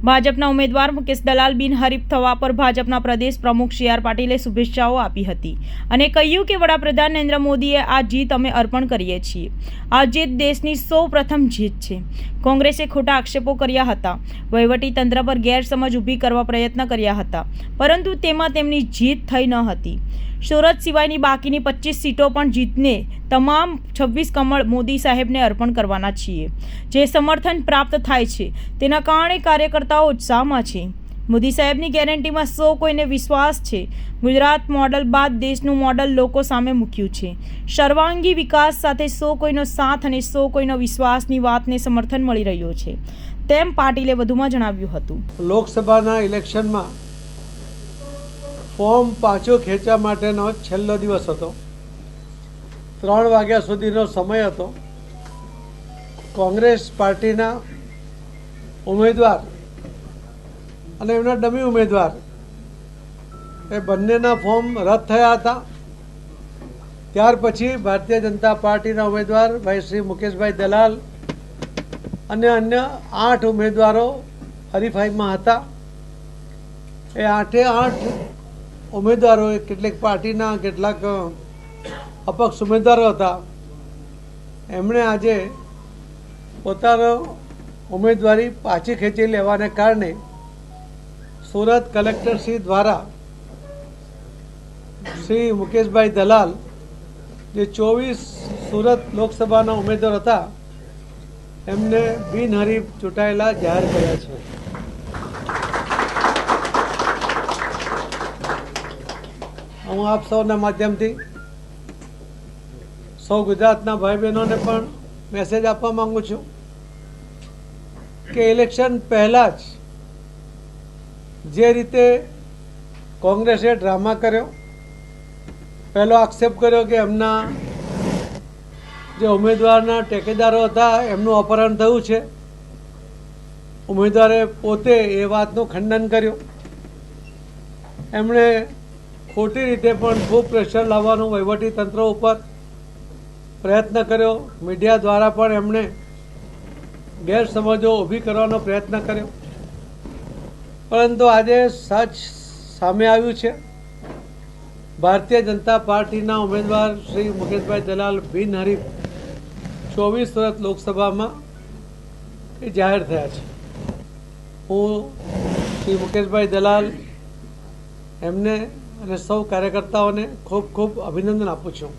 ભાજપના ઉમેદવાર મુકેશ દલાલ બિનહરીફ થવા પર ભાજપના પ્રદેશ પ્રમુખ સી.આર. પાટીલે શુભેચ્છાઓ આપી હતી અને કહ્યું કે વડાપ્રધાન નરેન્દ્ર મોદીએ આ જીત અમે અર્પણ કરીએ છીએ. આ જીત દેશની સૌ પ્રથમ જીત છે. કોંગ્રેસે ખોટા આક્ષેપો કર્યા હતા, વહીવટી તંત્ર પર ગેરસમજ ઊભી કરવા પ્રયત્ન કર્યા હતા, પરંતુ તેમાં તેમની જીત થઈ ન હતી. સુરત સિવાયની બાકીની 25 સીટો પણ જીતને તમામ 26 કમળ મોદી સાહેબને અર્પણ કરવાના છીએ. જે સમર્થન પ્રાપ્ત થાય છે તેના કારણે કાર્યકર્તાઓ ઉત્સાહમાં છે. મોદી સાહેબની ગેરંટીમાં સૌ કોઈને વિશ્વાસ છે. ગુજરાત મોડલ બાદ દેશનું મોડલ લોકો સામે મૂક્યું છે. સર્વાંગી વિકાસ સાથે સૌ કોઈનો સાથ અને સૌ કોઈનો વિશ્વાસની વાતને સમર્થન મળી રહ્યો છે, તેમ પાટીલે વધુમાં જણાવ્યું હતું. લોકસભાના ઇલેક્શનમાં ફોર્મ પાછું ખેંચવા માટેનો છેલ્લો દિવસ હતો. 3 વાગ્યા સુધીનો સમય હતો. કોંગ્રેસ પાર્ટીના ઉમેદવાર અને એમના ડમી ઉમેદવાર એ બંનેના ફોર્મ રદ થયા હતા. ત્યાર પછી ભારતીય જનતા પાર્ટીના ઉમેદવાર ભાઈ શ્રી મુકેશભાઈ દલાલ અને અન્ય 8 ઉમેદવારો હરીફાઈમાં હતા. એ 8 ઉમેદવારો કેટલીક પાર્ટીના કેટલાક અપક્ષ ઉમેદવારો હતા. એમણે આજે પોતાનો ઉમેદવારી પાછી ખેંચી લેવાને કારણે સુરત કલેક્ટરશ્રી દ્વારા શ્રી મુકેશભાઈ દલાલ, જે 24 સુરત લોકસભાના ઉમેદવાર હતા, એમને બિનહરીફ ચૂંટાયેલા જાહેર કર્યા છે. હું આપ સૌના માધ્યમથી સૌ ગુજરાતના ભાઈ બહેનોને પણ મેસેજ આપવા માંગુ છું કે ઇલેક્શન પહેલાં જ જે રીતે કોંગ્રેસે ડ્રામા કર્યો, પહેલો આક્ષેપ કર્યો કે એમના જે ઉમેદવારના ટેકેદારો હતા એમનું અપહરણ થયું છે. ઉમેદવારે પોતે એ વાતનું ખંડન કર્યું. એમણે ખોટી રીતે પણ ખૂબ પ્રેશર લાવવાનો વહીવટી તંત્ર ઉપર પ્રયત્ન કર્યો. મીડિયા દ્વારા પણ એમણે ગેરસમજો ઊભી કરવાનો પ્રયત્ન કર્યો. પરંતુ આજે સચ સામે આવ્યું છે. ભારતીય જનતા પાર્ટીના ઉમેદવાર શ્રી મુકેશભાઈ દલાલ બિનહરીફ 24 સુરત લોકસભામાં એ જાહેર થયા છે. હું શ્રી મુકેશભાઈ દલાલ એમને અને સૌ કાર્યકર્તાઓને ખૂબ ખૂબ અભિનંદન આપું છું.